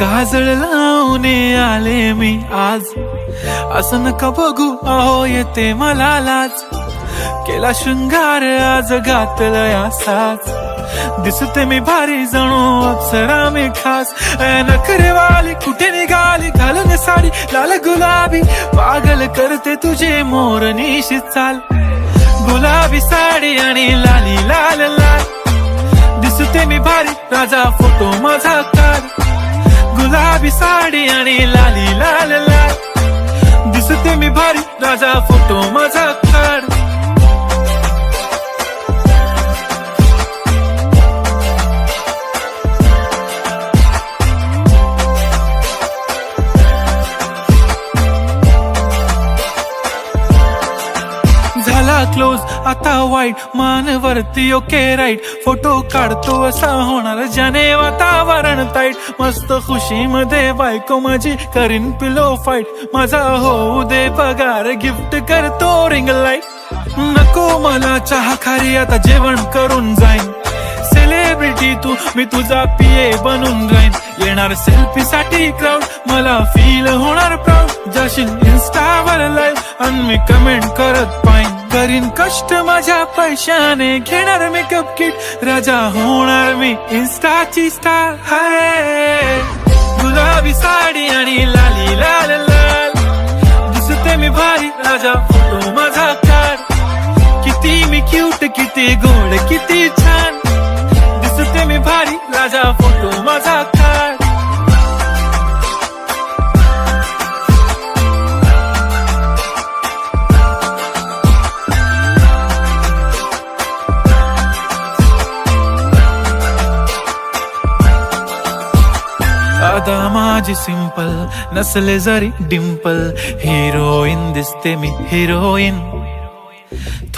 काजळ लावून आले मी आज, असं नका बघू अहो येते मला लाज. केला शृंगार आज घातलाय असाच, दिसते मी भारी जणू अप्सरा मी खास. नखरेवाली कुठे निघाली घालून साडी लाल गुलाबी, पागल करते तुझे मोरनीशी चाल. गुलाबी साडी आणि लाली लाल लाल, दिसते मी भारी राजा फोटो माझा काढ. गुलाबी साडी आणि लाली लाल लाल, दिसते मी भारी राजा फोटो माझा काढ. झाला क्लोज आता वाईट, मानवरती ओके राईट. फोटो काढतो असा होणार ज्याने वातावरण ताईट. मस्त खुशी मध्ये बायको माझी करीन पिलो फाईट. माझा होऊ दे पगार गिफ्ट करतो रिंग लाईट. नको मला चहा खारी आता जेवण करून जाईन. सेलिब्रिटी तू मी तुझा पिये बनून राहीन. येणार सेल्फी साठी क्राऊड मला फील होणार प्राऊड. जाशील इन्स्टावर लाईव्ह आणि मी कमेंट करत पाईन. करीन कष्ट माझ्या पैशाने घेणार मेकअप किट. राजा होणार मी इन्स्टाची स्टार. हाय गुलाबी साडी आणि लाली लाल लाल, दिसते मी भारी राजा फोटो माझा काढ. किती मी क्यूट किती गोड किती छान, दिसते मी भारी राजा फोटो माझा काढ. आता माझी सिंपल नसले जरी डिंपल, हिरोईन दिसते मी हिरोईन.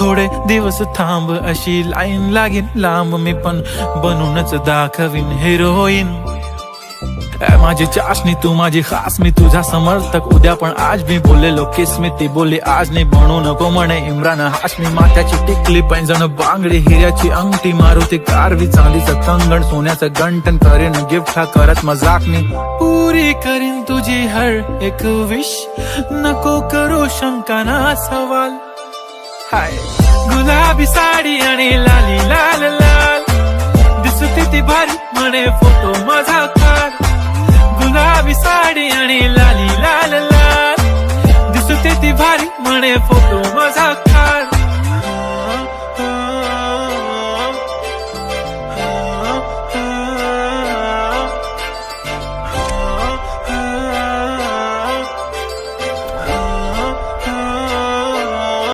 थोडे दिवस थांब अशी लाईन लागेल लांब, मी पण बनूनच दाखवीन हिरोईन. माझी चाशनी तू माझी खास, मी तुझा समर्थक उद्या पण आज. मी बोललेलो किस मी ती बोलली आज नाही. बनू नको म्हणे इम्रान हाशमी. माथ्याची टिकली पैंजण बांगडी, हिऱ्याची अंगठी, मारुती कारवी, चांदीचं कंगण, सोन्याचं गंटन. करीन गिफ्ट हा करत मजाकनी. पुरी करीन तुझी हर एक विश, नको करू शंका ना सवाल. हाय गुलाबी साडी आणि लाली लाल लाल, दिसते ती भारी म्हणे फोटो माझा काढ. गुलाबी साडी आणि लाली लाल लाल, दिसते ती भारी म्हणे फोटो माझा काढ.